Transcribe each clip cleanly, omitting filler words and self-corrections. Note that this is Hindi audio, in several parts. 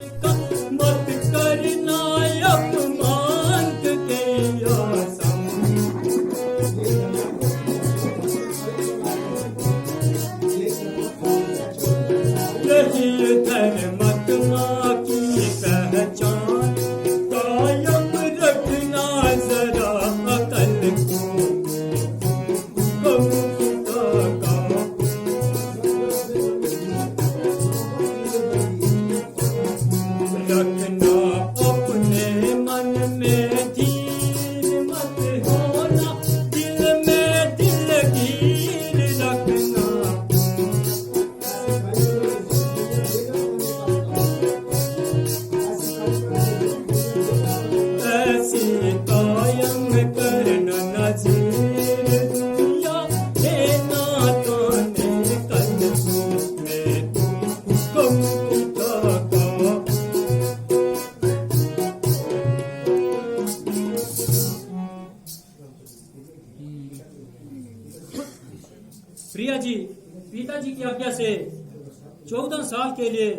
मत करना अपमान के आसम यही धर्मात्मा की पहचान कायम रखना जरा अकल को रखना अपने मन में धीर मत होना दिल में दिलगीर रखना ऐसी कायम करना नजीर दुनिया लेना तो ने कल में तुमको उठागा प्रिया जी पिताजी की आज्ञा से 14 साल के लिए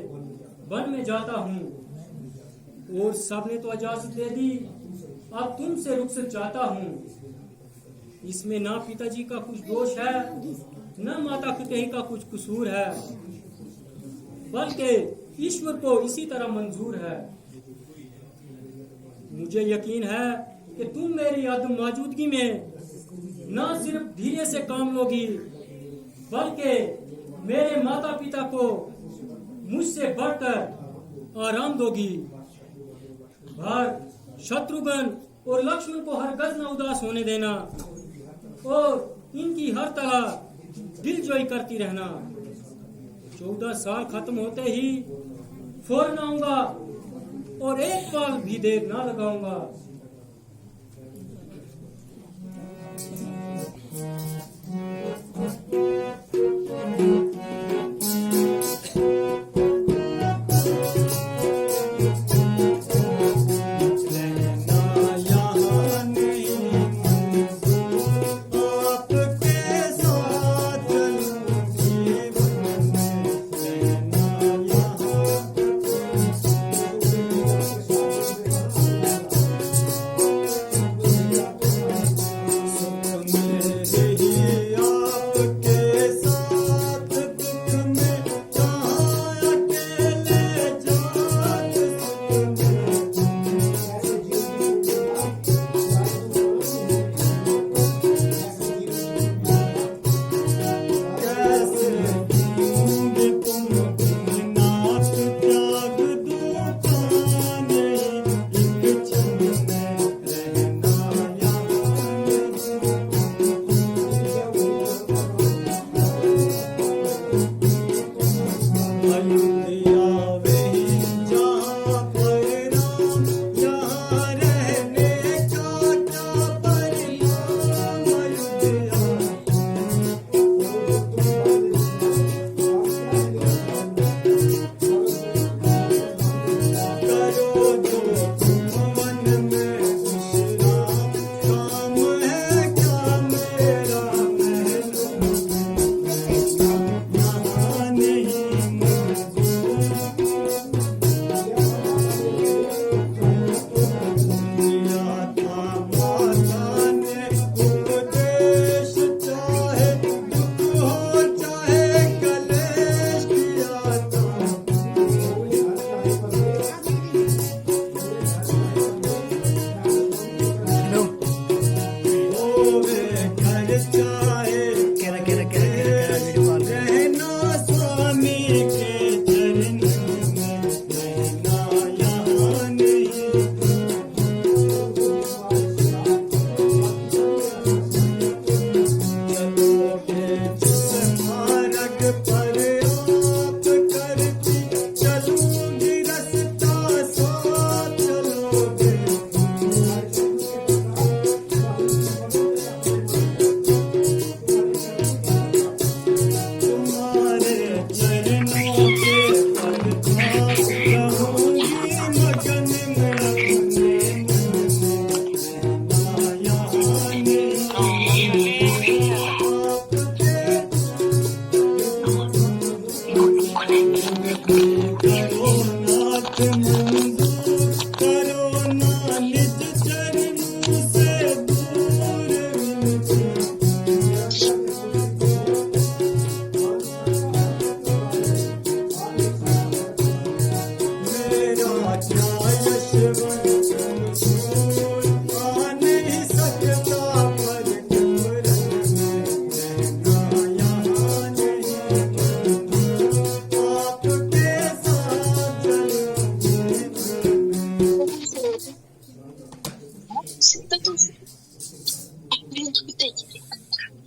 वन में जाता हूँ और सबने तो इजाजत दे दी। अब तुमसे रुखसत चाहता हूँ। इसमें ना पिताजी का कुछ दोष है न माता पिता का कुछ कसूर है, बल्कि ईश्वर को इसी तरह मंजूर है। मुझे यकीन है कि तुम मेरी आदम मौजूदगी में न सिर्फ धीरे से काम लोगी बल्कि मेरे माता पिता को मुझसे बढ़कर आराम दोगी। भरत, शत्रुघ्न और लक्ष्मण को हरगिज न उदास होने देना और इनकी हर तरह दिलजोई करती रहना। 14 साल खत्म होते ही फौरन आऊंगा और एक पल भी देर ना लगाऊंगा।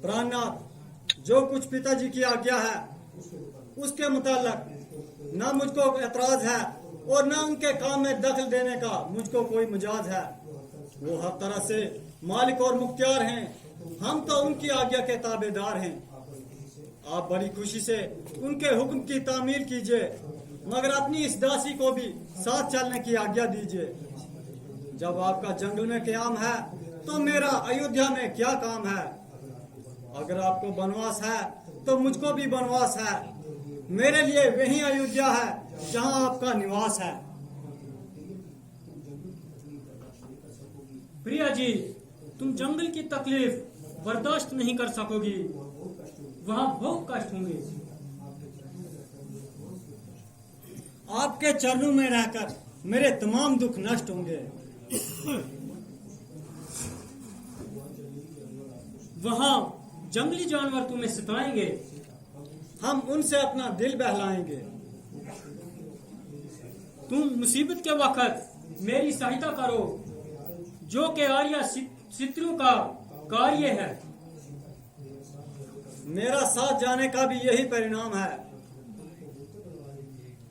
प्राणनाथ, जो कुछ पिताजी की आज्ञा है उसके मुताल्लिक न मुझको एतराज है और न उनके काम में दखल देने का मुझको कोई मिजाज है। वो हर तरह से मालिक और मुख्तियार हैं, हम तो उनकी आज्ञा के ताबेदार हैं। आप बड़ी खुशी से उनके हुक्म की तामील कीजिए, मगर अपनी इस दासी को भी साथ चलने की आज्ञा दीजिए। जब आपका जंगल में क़याम है तो मेरा अयोध्या में क्या काम है? अगर आपको बनवास है तो मुझको भी बनवास है। मेरे लिए वही अयोध्या है जहां आपका निवास है। प्रिया जी, तुम जंगल की तकलीफ बर्दाश्त नहीं कर सकोगी, वहां बहुत कष्ट होंगे। आपके चरणों में रहकर मेरे तमाम दुख नष्ट होंगे। वहां जंगली जानवर तुम्हें सताएंगे, हम उनसे अपना दिल बहलाएंगे। तुम मुसीबत के वक्त मेरी सहायता करो, जो कि आर्या शत्रु का कार्य है। मेरा साथ जाने का भी यही परिणाम है।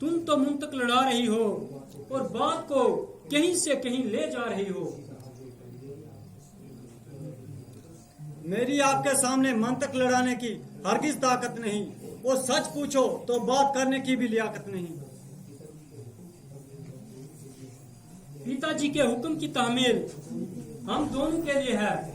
तुम तो मुंह तक लड़ा रही हो और बात को कहीं से कहीं ले जा रही हो। मेरी आपके सामने मन तक लड़ाने की हरगिज ताकत नहीं, वो सच पूछो तो बात करने की भी लियाकत नहीं। पिताजी के हुक्म की तामील हम दोनों के लिए है।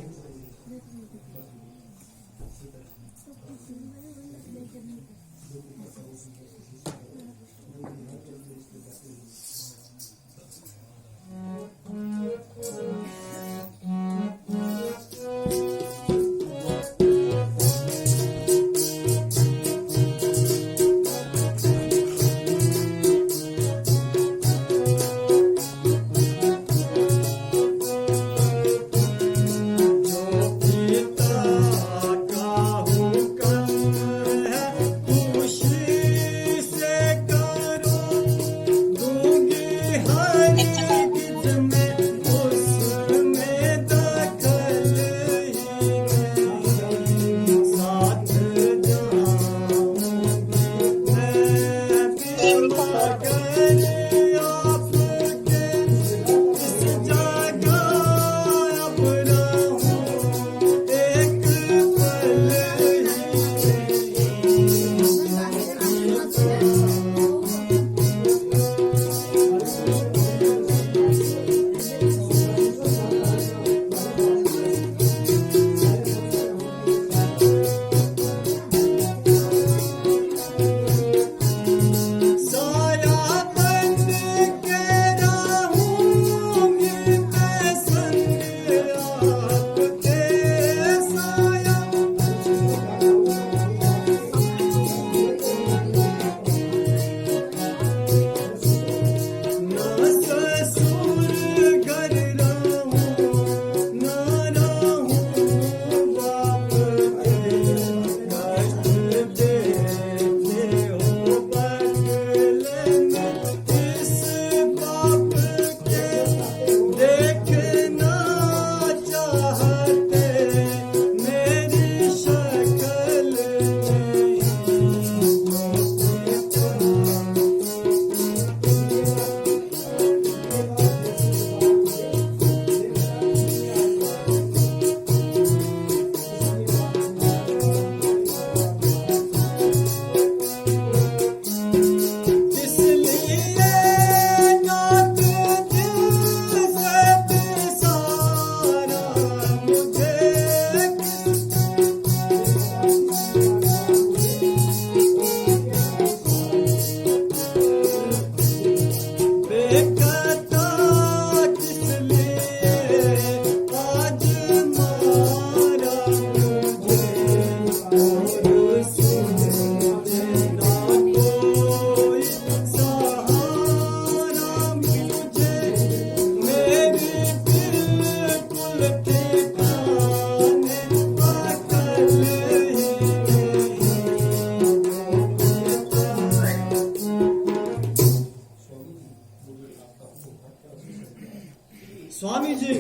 स्वामी जी,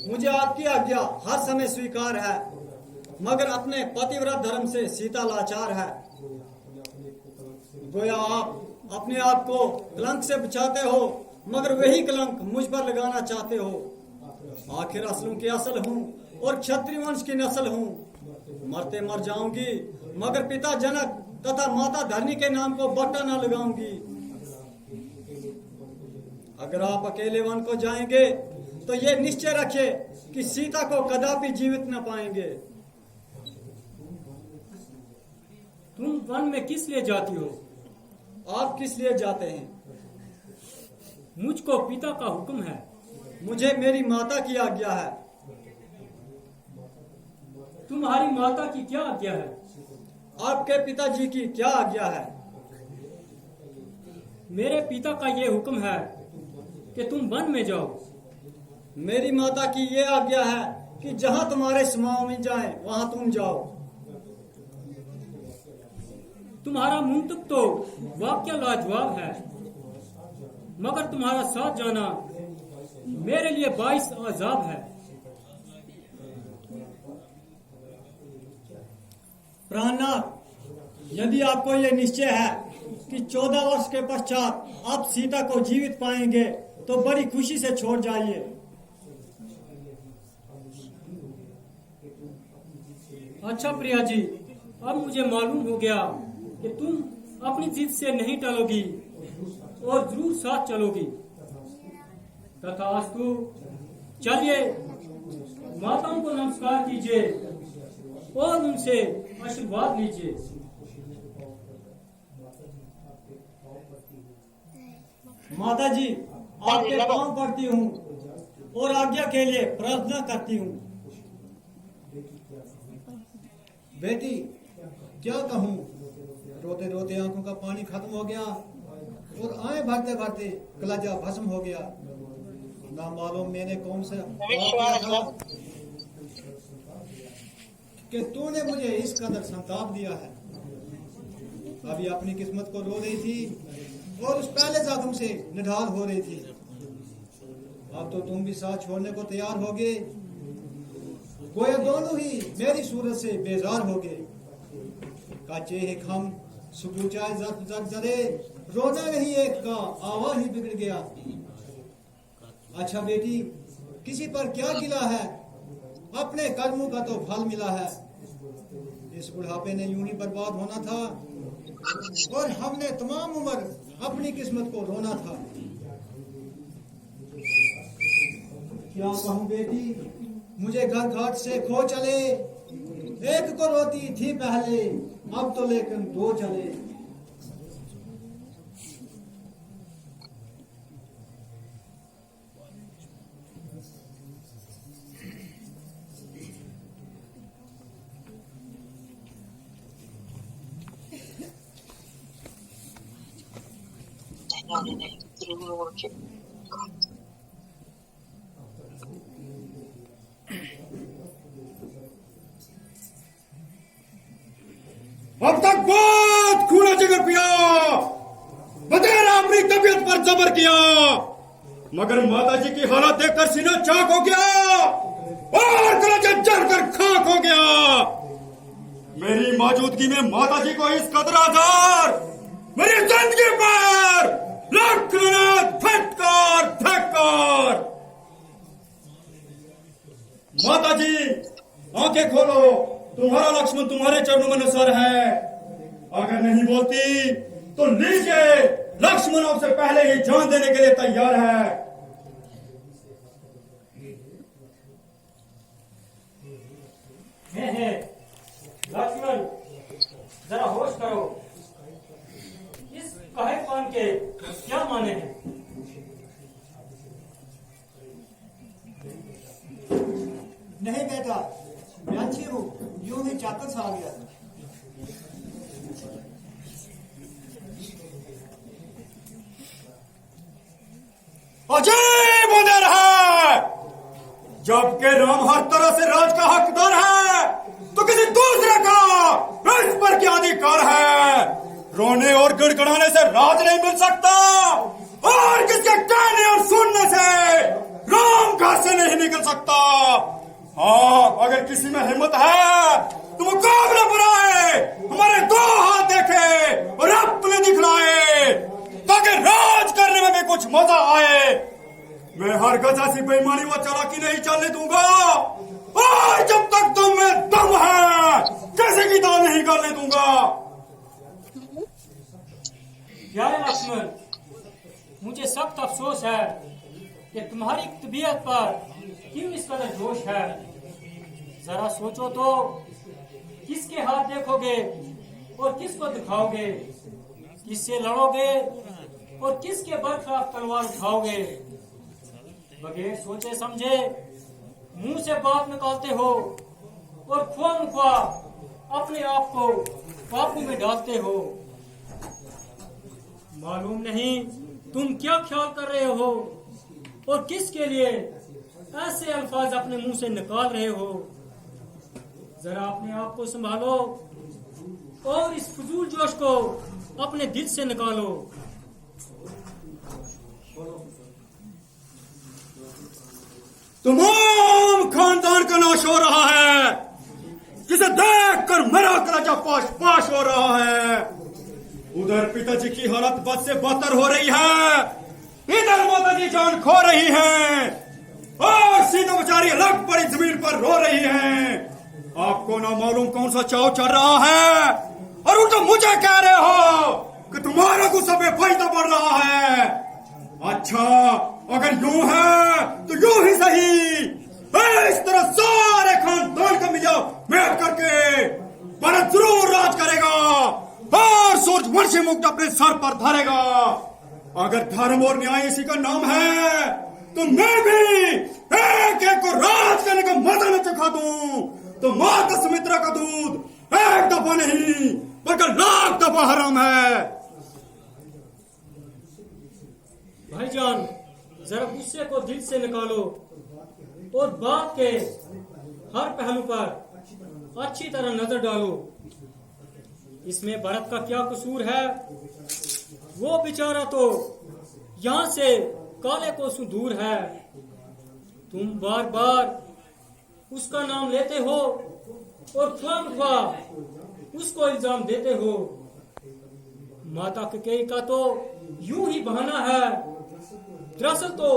मुझे आपकी आज्ञा हर समय स्वीकार है, मगर अपने पतिव्रत धर्म से सीता लाचार है। गोया आप अपने आप को कलंक से बचाते हो, मगर वही कलंक मुझ पर लगाना चाहते हो। आखिर असलों की असल हूँ और क्षत्रिय वंश की नस्ल हूँ। मरते मर जाऊंगी, मगर पिता जनक तथा माता धरनी के नाम को बट्टा न लगाऊंगी। अगर आप अकेले वन को जाएंगे तो ये निश्चय रखिए कि सीता को कदापि जीवित न पाएंगे। तुम वन में किस लिए जाती हो? आप किस लिए जाते हैं? मुझको पिता का हुक्म है। मुझे मेरी माता की आज्ञा है। तुम्हारी माता की क्या आज्ञा है? आपके पिताजी की क्या आज्ञा है? मेरे पिता का ये हुक्म है कि तुम वन में जाओ। मेरी माता की ये आज्ञा है कि जहां तुम्हारे स्वामी जाएं वहां तुम जाओ। तुम्हारा मुंतक तो वाक्य लाजवाब है, मगर तुम्हारा साथ जाना मेरे लिए बाइस अजाब है। प्राणनाथ, यदि आपको ये निश्चय है कि 14 वर्ष के पश्चात आप सीता को जीवित पाएंगे तो बड़ी खुशी से छोड़ जाइए। अच्छा प्रिया जी, अब मुझे मालूम हो गया कि तुम अपनी जिद से नहीं टलोगी और जरूर साथ चलोगी। तथास्तु, चलिए माताओं को नमस्कार कीजिए और उनसे आशीर्वाद लीजिए। माता जी, आपके पांव पड़ती हूँ और आज्ञा के लिए प्रार्थना करती हूँ। बेटी, क्या कहूँ, रोते रोते आंखों का पानी खत्म हो गया और आए भरते भरते कलेजा भस्म हो गया। ना मालूम मैंने कौन सा पाप किया था कि तूने मुझे इस कदर संताप दिया है। अभी अपनी किस्मत को रो रही थी और उस पहले जख्म से निढाल हो रही थी। अब तो तुम भी साथ छोड़ने को तैयार हो गए। गोया दोनों ही मेरी सूरत से बेजार हो गए। काचे ही खम सुबूचाए जग जरे, रोना नहीं एक का आवा ही बिगड़ गया। अच्छा बेटी, किसी पर क्या गिला है, अपने कर्मों का तो फल मिला है। इस बुढ़ापे ने यूं ही बर्बाद होना था और हमने तमाम उम्र अपनी किस्मत को रोना था। क्या कहूँ बेटी, मुझे घर घाट से खो चले। एक को रोती थी पहले, अब तो लेकिन दो चले। अब तक बहुत खूना जिगर पिया, बतेरा अपनी तबीयत पर जबर किया, मगर माताजी की हालत देखकर सीना चाक हो गया और कलेजा जलकर खाक हो गया। मेरी मौजूदगी में माताजी को इस कदर आधार मेरी जिंदगी पर लाख लानत, फटकार धक्कार। माताजी, आंखें खोलो, तुम्हारा लक्ष्मण तुम्हारे चरणों में नसर है। अगर नहीं बोलती तो लीजिए, लक्ष्मण आपसे पहले ही जान देने के लिए तैयार है। हे लक्ष्मण, जरा होश करो। इस कहे पान के क्या माने हैं? नहीं बेटा, मैं अच्छी हूँ, यूं ही चाकर सा आ गया। अजीब उधर है, जबकि राम हर तरह से राज का हकदार है तो किसी दूसरे का इस पर क्या अधिकार है? रोने और गिड़गिड़ाने से राज नहीं मिल सकता और किसके कहने और सुनने से राम घर से नहीं निकल सकता। हाँ, अगर किसी में हिम्मत है तो मुकाबले पर आए, हमारे 2 हाथ देखे और अपने दिखलाए, ताकि राज करने में भी कुछ मजा आए। मैं हर गजा सी बेईमानी व चालाकी नहीं चलने दूंगा, और जब तक तुम में दम है किसी की दाल नहीं करने दूंगा। प्यारे लक्ष्मण, मुझे सख्त अफसोस है कि तुम्हारी तबीयत पर क्यों इस कदर जोश है। जरा सोचो तो, किसके हाथ देखोगे और किसको दिखाओगे, किससे लड़ोगे और किसके बरखलाफ तलवार उठाओगे। बगैर सोचे समझे मुंह से बात निकालते हो और ख्वामख्वा अपने आप को काबू में डालते हो। मालूम नहीं तुम क्या ख्याल कर रहे हो और किसके लिए ऐसे अल्फाज अपने मुंह से निकाल रहे हो। जरा अपने आप को संभालो और इस फजूल जोश को अपने दिल से निकालो। तमाम खानदान का नाश हो रहा है, जिसे देखकर मेरा कलेजा पाश पाश हो रहा है। उधर पिताजी की हालत बद से बदतर हो रही है, इधर माताजी जान खो रही हैं, और सीता बेचारी अलग पड़ी जमीन पर रो रही हैं। आपको ना मालूम कौन सा चाव चल रहा है, और उल्टा मुझे कह रहे हो कि तुम्हारा गुस्सा बेफायदा बढ़ रहा है। अच्छा, अगर यूं है तो यूं ही सही, इस तरह सारे खानदान का मिला मेट करके भारत जरूर राज करेगा और सूरजवंशी मुकुट अपने सर पर धरेगा। अगर धर्म और न्याय इसी का नाम है तो मैं भी एक एक को राज करने का मजा न चखा दूं, तो माता सुमित्रा का दूध एक दफा नहीं बल्कि लाख दफा हराम है। भाईजान, जरा गुस्से को दिल से निकालो और बात के हर पहलू पर अच्छी तरह नजर डालो। इसमें भरत का क्या कसूर है? वो बेचारा तो यहाँ से काले कोसों दूर है। तुम बार बार उसका नाम लेते हो और ख्वामख्वा उसको इल्जाम देते हो। माता कैकेयी का तो यूं ही बहाना है, दरअसल तो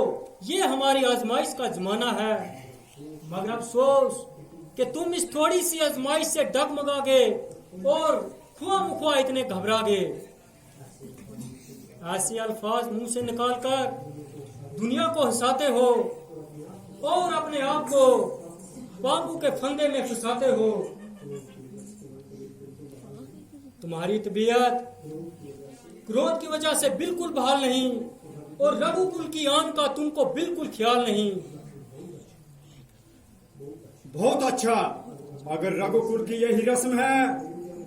ये हमारी आजमाइश का जमाना है। मगर अफसोस कि तुम इस थोड़ी सी आजमाइश से डगमगागे और ख्वामख्वा इतने घबरागे। ऐसे अल्फाज मुंह से निकालकर दुनिया को हंसाते हो और अपने आप को बाबू के फंदे में फंसाते हो। तुम्हारी तबीयत क्रोध की वजह से बिल्कुल बहाल नहीं और रघुकुल की आन का तुमको बिल्कुल ख्याल नहीं। बहुत अच्छा, अगर रघुकुल की यही रस्म है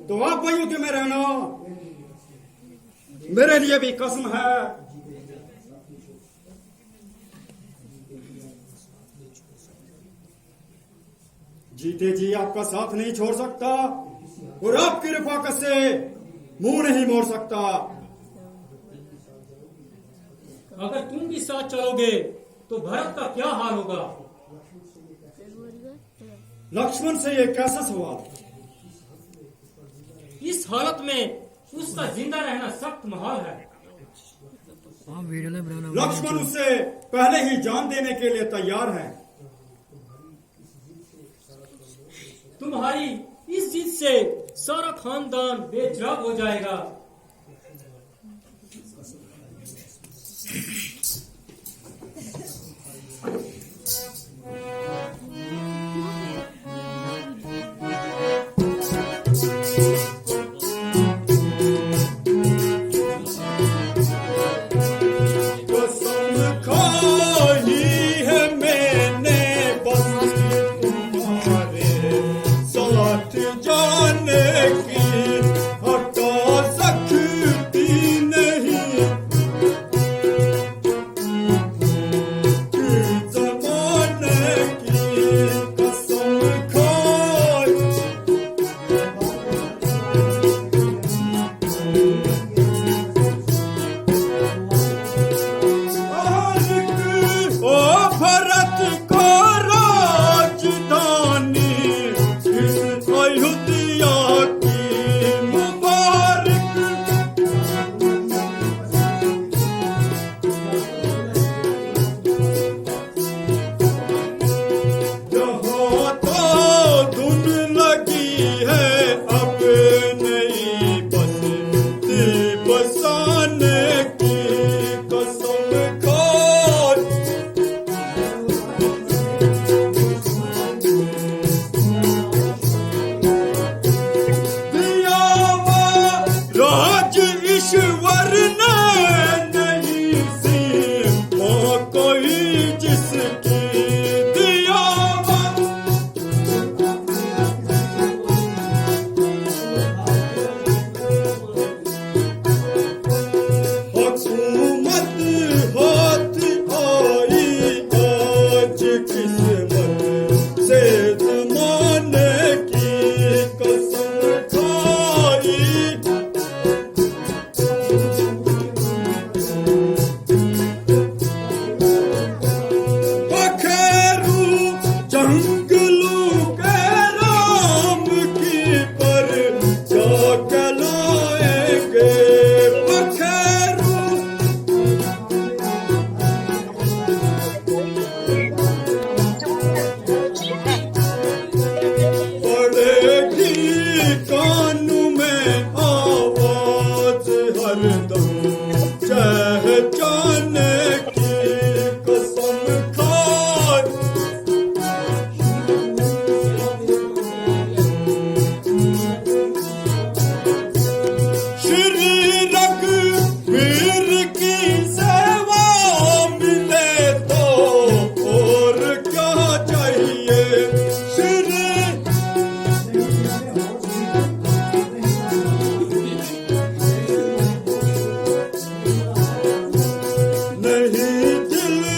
तो आप अयोध्या में रहना मेरे लिए भी कसम है। जीते जी आपका साथ नहीं छोड़ सकता और आपकी रफाकत से मुंह नहीं मोड़ सकता। अगर तुम भी साथ चलोगे तो भरत का क्या हाल होगा? लक्ष्मण से ये कैसा सवाल? इस हालत में उसका जिंदा रहना सख्त महाल है। लक्ष्मण उससे पहले ही जान देने के लिए तैयार है। तुम्हारी इस जिद से सारा खानदान बेचराग हो जाएगा।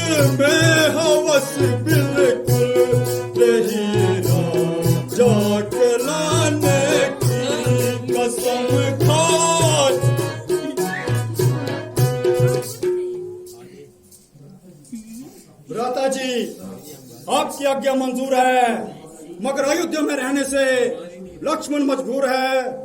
दिल में हवस बिल्कुल रही ना, जाके लाने की कसम खाए। भ्राता जी, आपकी आज्ञा मंजूर है, मगर अयोध्या में रहने से लक्ष्मण मजबूर है।